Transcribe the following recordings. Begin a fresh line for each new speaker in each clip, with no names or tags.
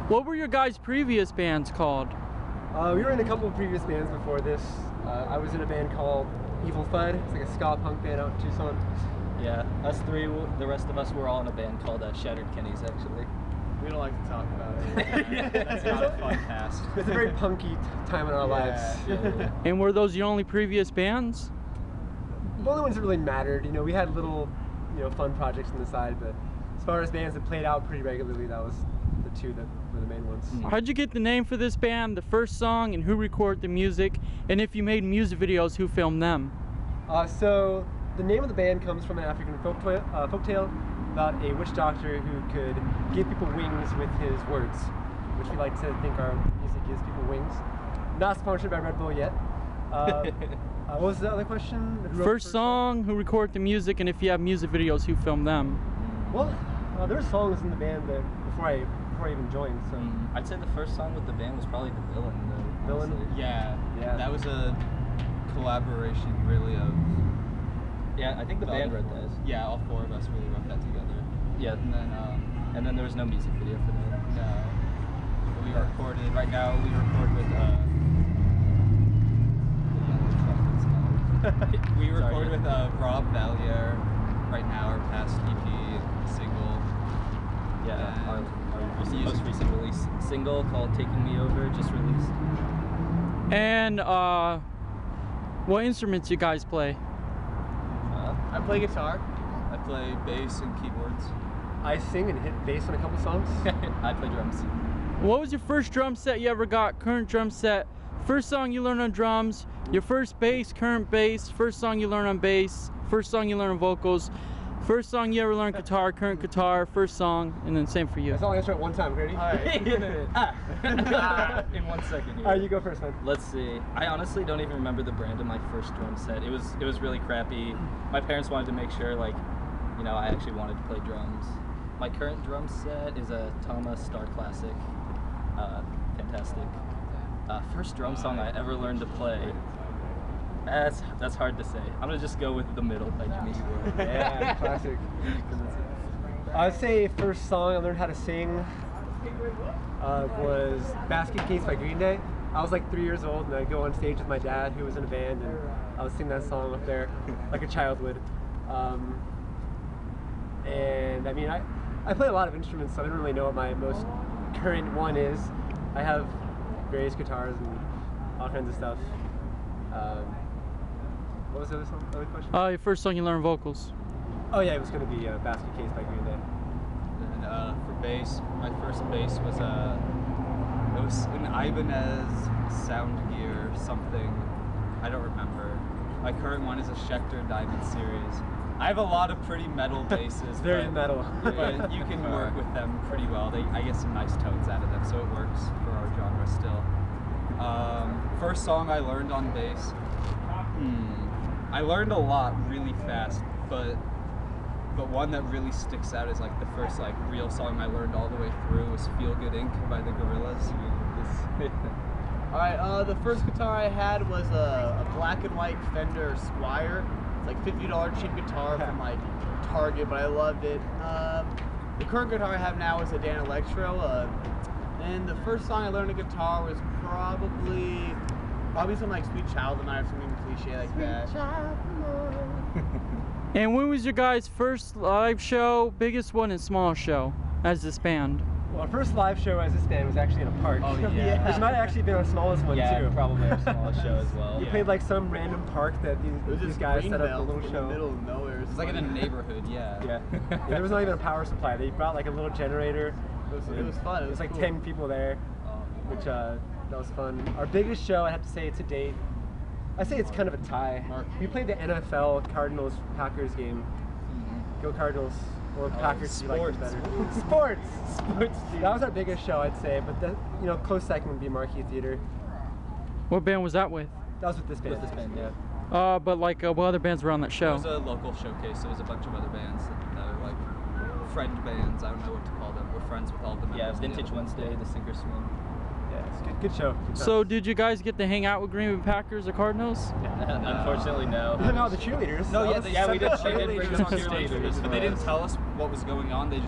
What were your guys' previous bands called?
We were in a couple of previous bands before this. I was in a band called Evil Fud. It's like a ska punk band out in Tucson.
Yeah, us three, the rest of us were all in a band called Shattered Kennies, actually.
We don't like to talk about it.
That's not a fun past.
It's a very punky time in our lives.
Yeah.
And were those your only previous bands?
The only ones that really mattered. You know, we had little, fun projects on the side, but as far as bands that played out pretty regularly, that was the two that were the main ones.
How'd you get the name for this band, the first song, and who recorded the music? And if you made music videos, who filmed them?
So the name of the band comes from an African folktale about a witch doctor who could give people wings with his words, which we like to think our music gives people wings. Not sponsored by Red Bull yet. What was the other question?
First song, who recorded the music, and if you have music videos, who filmed them?
Well, there were songs in the band that before I even joined. So
I'd say the first song with the band was probably The Villain.
Villain?
Yeah,
Yeah.
that was a collaboration, really, of.
Yeah, I think the band wrote that.
Yeah, all four of us really wrote that together.
Yeah, and then there was no music video for that.
No. We recorded, right now we record with, we record with Rob Valier right now, our past EP single.
Yeah, our most recent release single called Taking Me Over just released.
And what instruments you guys play?
I play guitar. I play bass and keyboards.
I sing and hit bass on a couple songs.
I play drums.
What was your first drum set you ever got? Current drum set. First song you learned on drums. Your first bass, current bass. First song you learned on bass. First song you learned on vocals. First song you ever learned guitar, current guitar. First song, and then same for you.
That's all I answer at one time, ready?
All right.
In 1 second here.
All right, you go first, man.
Let's see. I honestly don't even remember the brand of my first drum set. It was really crappy. My parents wanted to make sure, like, I actually wanted to play drums. My current drum set is a Tama Star Classic. Fantastic. First drum song I ever learned to play. That's hard to say. I'm gonna just go with The Middle by Jimmy Eat World.
Yeah, classic. I'd say first song I learned how to sing was Basket Case by Green Day. I was like 3 years old and I'd go on stage with my dad who was in a band and I would sing that song up there like a child would. And I mean, I play a lot of instruments, so I don't really know what my most current one is. I have various guitars and all kinds of stuff. What was the other question?
Your first song you learned vocals.
Oh yeah, it was going to be Basket Case by Green Day.
And for bass, my first bass was it was an Ibanez Sound Gear something. I don't remember. My current one is a Schecter Diamond Series. I have a lot of pretty metal basses.
Very metal.
But you can work with them pretty well. I get some nice tones out of them, so it works for our genre still. First song I learned on bass. I learned a lot really fast, but one that really sticks out is like the first like real song I learned all the way through was Feel Good Inc. by the Gorillaz.
Alright, the first guitar I had was a black and white Fender Squier. It's like $50 cheap guitar from like Target, but I loved it. The current guitar I have now is a Dan Electro. And the first song I learned on guitar was probably something like Sweet Child of Mine or something cliche like that.
And when was your guys' first live show, biggest one and smallest show as this band?
Well, our first live show as this band was actually in a park.
Oh yeah.
Which might actually been our smallest one too.
Probably our smallest show as well.
We played like some random park that these guys set up a little show.
In the middle of nowhere.
It's like in a neighborhood, yeah.
Yeah. There was not even a power supply. They brought like a little generator.
It was fun.
It was like
cool.
10 people there, which that was fun. Our biggest show, I have to say, to date, I say it's kind of a tie. We played the NFL Cardinals-Packers game. Go Cardinals. Or Packers, you like it better. Sports! That was our biggest show, I'd say, but the close second would be Marquee Theater.
What band was that with?
That was with this band.
Yeah.
But like, what other bands were on that
It
show?
was a local showcase. There was a bunch of other bands that are like friend bands. I don't know what to call them. We're friends with all the members.
Yeah, Vintage Wednesday, the Sink or Swim.
Yeah, it's good. Good show. Good
So
times.
did you guys get to hang out with Green Bay Packers or Cardinals?
Unfortunately, no.
No, the cheerleaders.
No,
That
yeah,
was-
they
Yeah, we did
sent the
bring
cheerleaders
us
on
cheerleaders
stage,
for
but they didn't
us.
tell us what was going on. They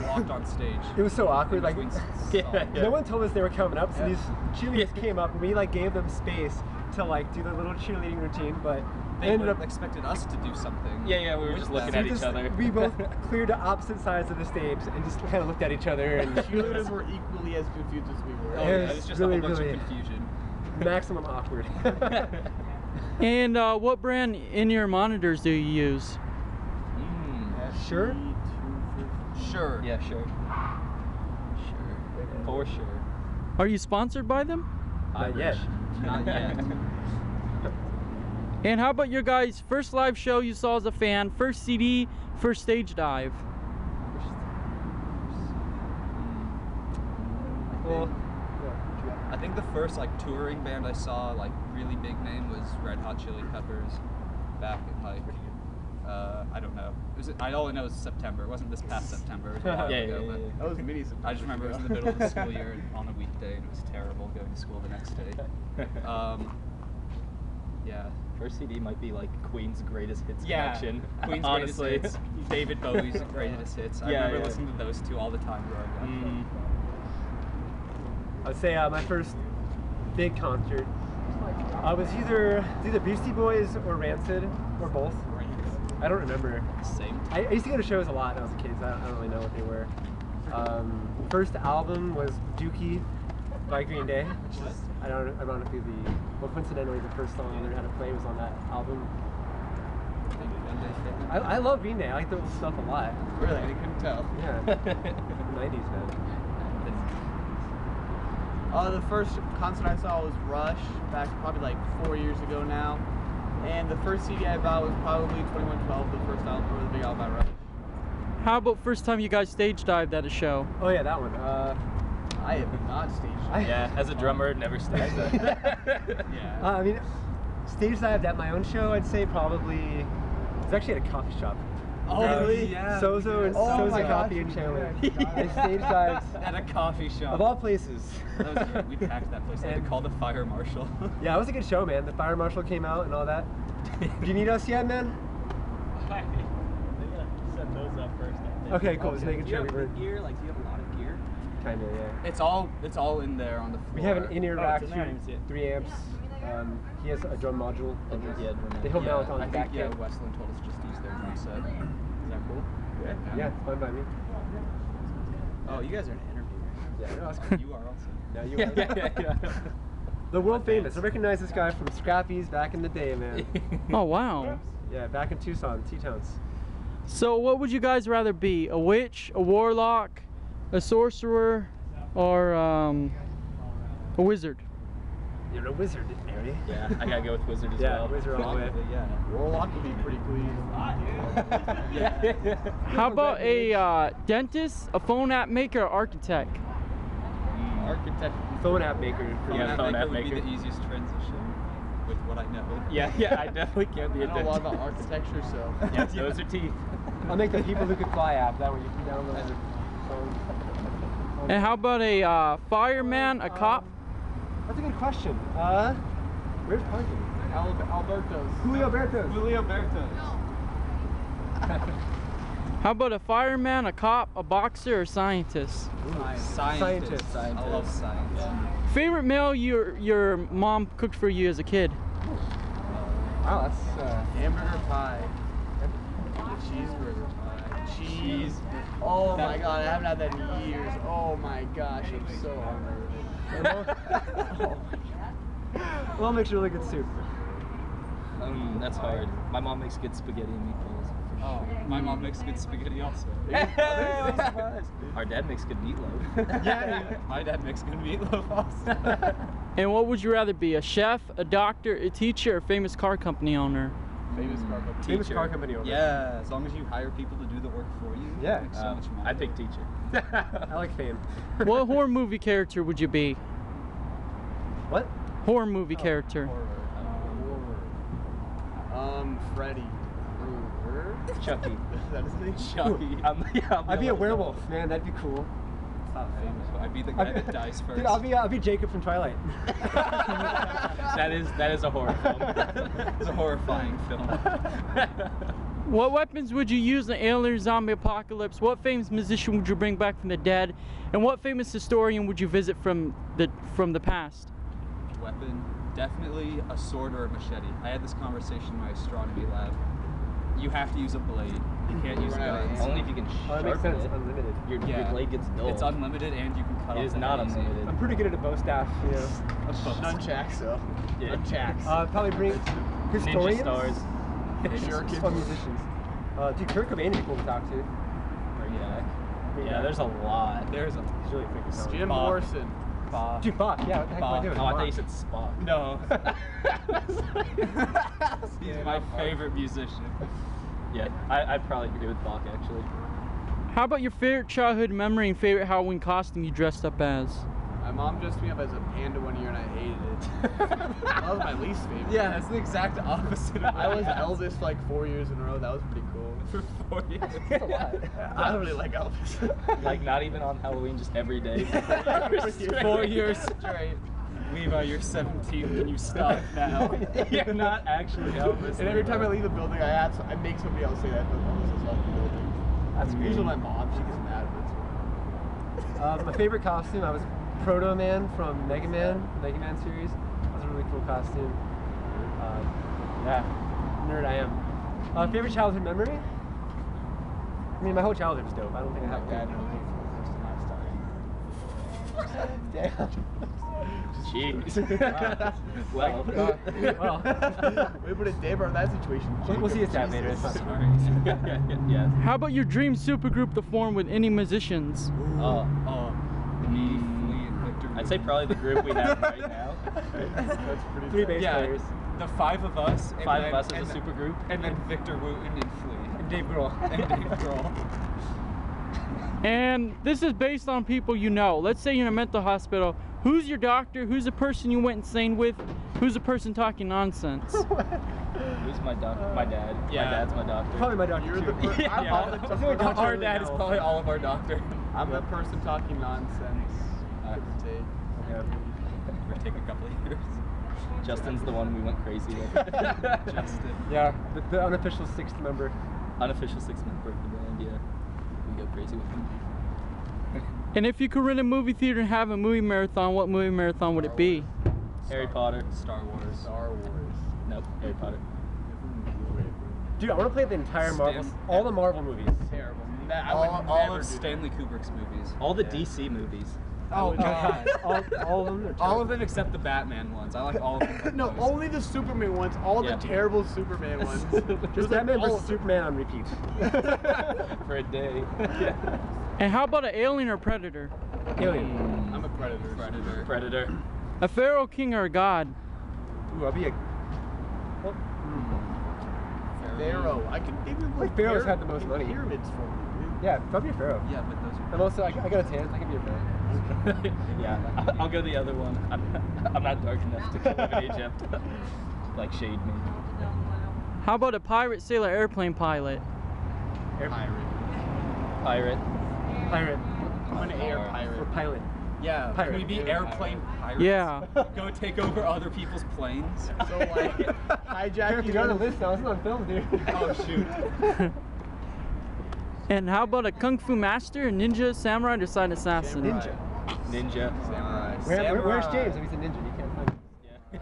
walked on stage.
It was so awkward. Like,
Between
Yeah.
no one told us they were coming up, so
Yeah.
these cheerleaders came up, and we like gave them space to like do their little cheerleading routine, but
They
ended
would
up.
have expected us to do something.
Yeah, we were
with
just
them.
looking
we
at each
just-
other.
We both cleared to opposite sides of the stage and just kind of looked at each other and
Cheerleaders were equally as confused as we were.
Oh,
It
yeah,
was
it was just
really,
a whole bunch
really-
of confusion.
maximum awkward.
And what brand in-ear monitors do you use?
Sure.
Sure.
Yeah, sure. Sure. For sure.
Are you sponsored by them?
Not yet.
Not yet.
And how about your guys' first live show you saw as a fan, first CD, first stage dive?
Well,
I think the first like touring band I saw, like really big name, was Red Hot Chili Peppers back in like I don't know. I only know it was September. It wasn't this past September. It was a while
Yeah,
ago.
yeah,
but
yeah.
That was mini
I just remember it was in the middle of the school year and on a weekday, and it was terrible going to school the next day. Yeah.
First CD might be like Queen's greatest hits
Yeah,
collection.
Queen's
Honestly.
greatest hits, David Bowie's greatest hits. I
Yeah,
remember
yeah.
listening to those two all the time growing up.
I would say my first big concert. I was either Beastie Boys or Rancid or both. I don't remember.
Same.
I used to go to shows a lot when I was a kid, so I don't really know what they were. First album was Dookie by Green Day, which is ironically coincidentally the first song I learned how to play was on that album. I love Green Day. I like their old stuff a lot.
Really, I couldn't tell.
Yeah, 90s man.
The first concert I saw was Rush, back probably like 4 years ago now. And the first CD I bought was probably 2112, the first album, or the big album by Rush.
How about first time you guys stage dived at a show?
Oh yeah, that one.
I have not staged.
Yeah, as a drummer, never staged that.
Yeah.
I mean, stage dived at my own show. I'd say probably. It's actually at a coffee shop.
Oh, really?
Yeah.
Sozo and
Oh
Sozo
my
Coffee
gosh,
in Chandler.
yeah.
They stage dived
At a coffee shop.
of all places.
That was good. We packed that place. They had to call the fire marshal.
Yeah, it was a good show, man. The fire marshal came out and all that. Do you need us yet, man?
Set those up first, I think.
Okay, cool. Just making
Do you
sure we
have
were
gear? Like, do you have a lot of gear?
kind of, yeah.
It's all in there on the floor.
We have an in-ear
Oh,
rack,
it's in there, I didn't see it.
3 amps. He has a drum module.
Yeah, drum
They help
Yeah,
mount on
I
the
think,
back
yeah,
kit.
Weslynn told us just to use their drum set. Is that cool?
Yeah, it's fine by me.
Oh, you guys are in an interview.
Yeah, no, that's cool.
You are also.
Now you
Yeah,
are.
yeah.
The world famous. I recognize this guy from Scrappy's back in the day, man.
Oh wow.
Yeah, back in Tucson, T-Towns.
So what would you guys rather be? A witch, a warlock, a sorcerer, or a wizard?
You're a wizard, Mary.
Yeah, I gotta go with wizard as
Yeah,
well.
wizard all the way.
Probably, yeah.
Warlock would be pretty pleased.
How about a dentist, a phone app maker, or architect?
Architect.
Phone app maker. For
Yeah,
me.
phone app
would be
maker.
the easiest transition with what I know.
Yeah, I definitely can't be
I
a
know a lot
dentist.
about architecture, so.
Yeah, those are teeth.
I'll make the People Who Could Fly app. That way you can download your phone.
And how about a fireman, a cop?
That's a good question. Where's parking?
Alberto's.
Julio Bertos.
Julio Bertos.
How about a fireman, a cop, a boxer, or scientist?
Scientist.
I love science.
Favorite meal your mom cooked for you as a kid?
Wow, that's
Hamburger pie. Cheeseburger pie. Cheese. Oh my god, I haven't had that in years. Oh my gosh, I'm so hungry.
Well, makes really good soup.
That's hard. My mom makes good spaghetti and meatballs.
Oh, my mom makes good spaghetti also.
I'm surprised. Our dad makes good meatloaf.
Yeah, my dad makes good meatloaf also.
And what would you rather be? A chef, a doctor, a teacher, or famous car company owner?
Famous car company.
Famous
Teacher.
car company owner.
Yeah, as long as you hire people to do the work for you.
Yeah.
Make so much money.
I pick teacher.
I like fame.
What horror movie character would you be?
What?
Horror movie character.
Freddy.
Chucky.
Is that his name?
Chucky.
I'd be a werewolf, man. That'd be cool.
not famous. I'd be the guy that dies first.
Dude, I'll be Jacob from Twilight.
That is a horror film.
It's a horrifying film.
What weapons would you use in an alien zombie apocalypse? What famous musician would you bring back from the dead? And what famous historian would you visit from the past?
Weapon, definitely a sword or a machete. I had this conversation in my astronomy lab. You have to use a blade. You can't use guns.
Only if you can
Oh, that makes
sharpen
sense.
it.
Unlimited.
Your
Yeah.
blade gets dull.
It's unlimited and you can cut
It
off
is
the
not
head easy.
unlimited.
I'm pretty good at a bow staff, you know.
Nunchucks, so.
Yeah.
Nunchucks.
Probably bring
Ninja
historians.
stars.
Shurikens.
Fun musicians. Dude, Kurt Cobain would be cool to talk to.
Yeah, there's a lot.
There's a
He's really freaking talented.
Jim
Bob.
Morrison.
Bob.
Dude, Bach, yeah, what the heck am I
Bach.
doing?
Oh, I thought
Bach.
you said Spock.
No. He's my favorite musician.
Yeah, I'd probably agree with Bach actually.
How about your favorite childhood memory and favorite Halloween costume you dressed up as?
My mom dressed me up as a panda one year and I hated it. That was my least favorite.
Yeah, that's the exact opposite of
I
what
was
I had.
Elvis for like 4 years in a row. That was pretty cool.
For 4 years.
That's a lot.
I don't really like Elvis.
Like not even on Halloween, just every day.
4 years straight. Levi, you're 17. Can you stop now?
You're not actually Elvis.
And every time I leave the building, I make somebody else say that Elvis is left the building.
That's
Usually
great.
my mom. She gets mad, but it's fine.
My favorite costume, I was Proto Man from Mega Man, the Mega Man series. That was a really cool costume. Yeah, nerd I am. Favorite childhood memory? I mean, my whole childhood was dope. I don't think I have
Dad
one.
knows me for the first time
Jeez. Well.
Well,
We put a Dave on that situation.
we'll see his dad
Jacob,
later. It's
Jesus.
fine.
Yeah.
How about your dream supergroup to form with any musicians?
Me, Flea, and Victor.
I'd say probably the group we have right now.
That's pretty
3
tough.
bass
Yeah,
players.
the 5 of us. And
Five
then,
of us
and
as a
then-
super group.
And then Victor Wooten and Flea.
And Dave Grohl.
And Dave Grohl.
And this is based on people you know. Let's say you're in a mental hospital. Who's your doctor? Who's the person you went insane with? Who's the person talking nonsense?
Who's my doctor? My dad.
Yeah.
My dad's my doctor.
Probably my doctor
You're
too.
the person.
Yeah.
I'm all the
That's the only doctor I
Our
really
dad is
know.
probably all of our doctor.
I'm the person talking nonsense.
Alright.
Give or take.
Yeah.
We're taking a couple of years.
Justin's the one we went crazy with.
Justin.
Yeah, the unofficial 6th member.
Unofficial 6th member of the band, yeah. We go crazy with him.
And if you could rent a movie theater and have a movie marathon, what movie marathon would it be?
Harry Potter.
Star Wars.
Star Wars.
Nope, Harry Potter.
Dude, I want to play the entire Marvel,
Stan-
all the Marvel movies.
Terrible.
All of Stanley Kubrick's movies.
All the DC movies.
Oh god.
all of them. Are
All of them except the Batman ones. I like all of them.
No, only the Superman ones. All
Yeah.
the terrible Superman ones.
Just Batman
all
vs
of
Superman on repeat.
For a day.
And how about an alien or predator?
Alien.
I'm a predator.
Predator.
A pharaoh, king, or a god?
Ooh, I'll be a.
Pharaoh. I can even
Like Pharaoh's had the most money.
Pyramids for me.
Yeah, I'll be a pharaoh.
Yeah, but those are.
And also, I got a tan. I can be a pharaoh.
Yeah, I'll go the other one. I'm not dark enough to live in Egypt. Like shade me.
How about a pirate, sailor, airplane pilot?
Pirate.
Pirate.
Pirate.
I'm an air
Or
pirate.
pilot.
Yeah.
Pirate.
Can we be airplane pirates?
Yeah.
Go take over other people's planes.
So like hijacking.
You're on the list now. It's on film, dude.
Oh shoot.
And how about a kung fu master, a ninja, samurai, or silent assassin?
Samurai.
Ninja.
Samurai.
Where's James? If he's a ninja, you can't find him.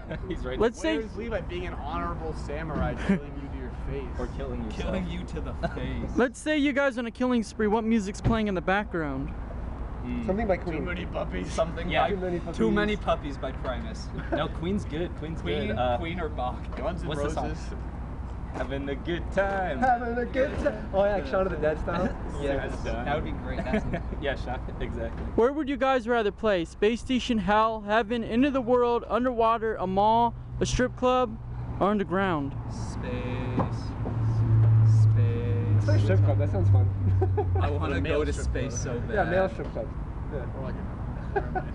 Yeah. He's right.
Let's say
Where's Levi being an honorable samurai killing you to your face?
Or killing yourself.
Killing you to the face.
let's say you guys on a killing spree. What music's playing in the background?
Something by
Too
Queen.
many puppies.
Something
Yeah.
like
Too many
Too
Puppies.
Many Puppies by Primus.
No, Queen's good. Queen's
Queen,
good.
Queen or Bach.
Guns N'
What's the
Roses.
song? Having a good time.
Having a good time. Oh, yeah, like Shaun of the Dead style.
Yes.
That would be great. That's
Yeah, shot. Exactly.
Where would you guys rather play? Space station, hell, heaven, into the world, underwater, a mall, a strip club, or underground?
space.
It's like a strip club. That sounds fun.
I want to
Male
go to
strip
space
club.
so bad.
Yeah, male strip club. Yeah.
Or like a,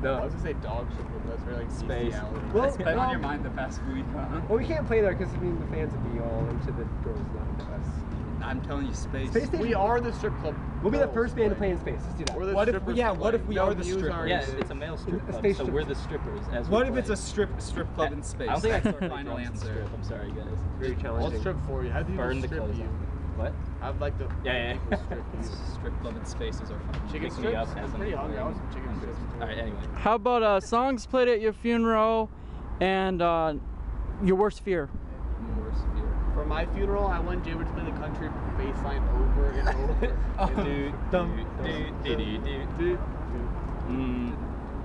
No.
I was gonna say dog shit, but that's very like
Space.
bestiality.
Well,
It's been
well-
on your mind the past week, huh?
Well, we can't play there because I mean the fans would be all into the girls, not us.
I'm telling you, space.
Space Station.
We are the strip club.
We'll be the
girls
first band to
play.
play in space. Let's do that.
We're the
What if-
strippers
yeah,
play.
what if we
No,
are the
use
strippers?
ours.
Yeah, it's a male strip
A
club,
space
so
strip
we're
club.
the strippers. As
What
we
if it's
play.
a strip club in space?
I don't think I can
That's
play
our final
drums and
answer.
strip. I'm sorry, guys.
Very
I'll
challenging.
strip for you. How do you
Burn the
strip
clothes
you?
off. What?
I'd like to.
Yeah.
strip you.
Strip club in space is our final.
Chicken
Pick me
strips?
up
I'm
as I'm
pretty hungry. I
playing
want some chicken
hundreds.
strips.
All right. Anyway.
How about songs played at your funeral and your worst fear?
Worst fear.
For my funeral, I want Jamer to play the country bass line over and over.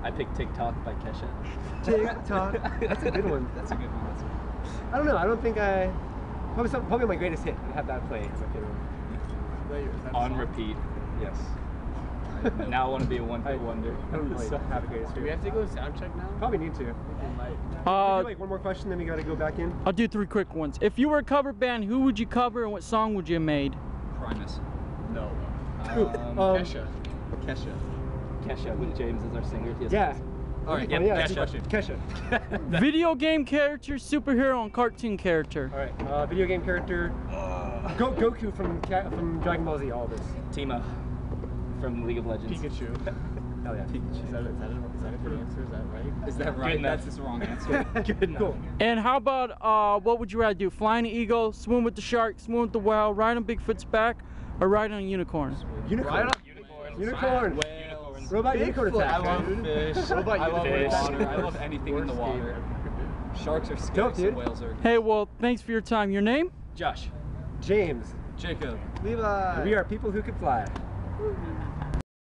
I picked TikTok by Kesha.
TikTok. That's a good one.
That's a good one. That's a good one.
I don't know. I don't think I. Probably my greatest hit. I'd have that play. As a funeral.
On repeat.
Yes.
Now I want to be a one-hit wonder.
I don't really have a greatest
Do we
hit.
have to go sound check now?
Probably need to.
We might.
We'll do, like one more question, then we gotta go back in.
I'll do 3 quick ones. If you were a cover band, who would you cover and what song would you have made?
Primus.
No.
Kesha.
Kesha.
Kesha with James as our singer. Yes,
Yeah.
please.
All right.
Yep,
Yeah.
Kesha.
Video game character, superhero, and cartoon character.
All right. Video game character. Goku from Dragon Ball Z. All this.
Timo from League of Legends.
Pikachu.
Hell yeah.
Is that a good answer? Is that right?
Is that right?
enough.
That's his wrong answer.
Good enough.
Cool.
And how about what would you rather do? Fly an eagle, swim with the shark, swim with the whale, ride on Bigfoot's back, or ride on a unicorn?
Unicorn.
Right on.
Unicorn.
Whales.
What about unicorn
Bigfoot.
attack?
I love
dude?
fish. What about
I love
fish?
water. I love anything in the
Worst
water.
game
Sharks are scary,
Dope,
so
dude.
whales are.
Hey, well, thanks for your time. Your name?
Josh.
James.
Jacob.
Levi.
We are people who can fly.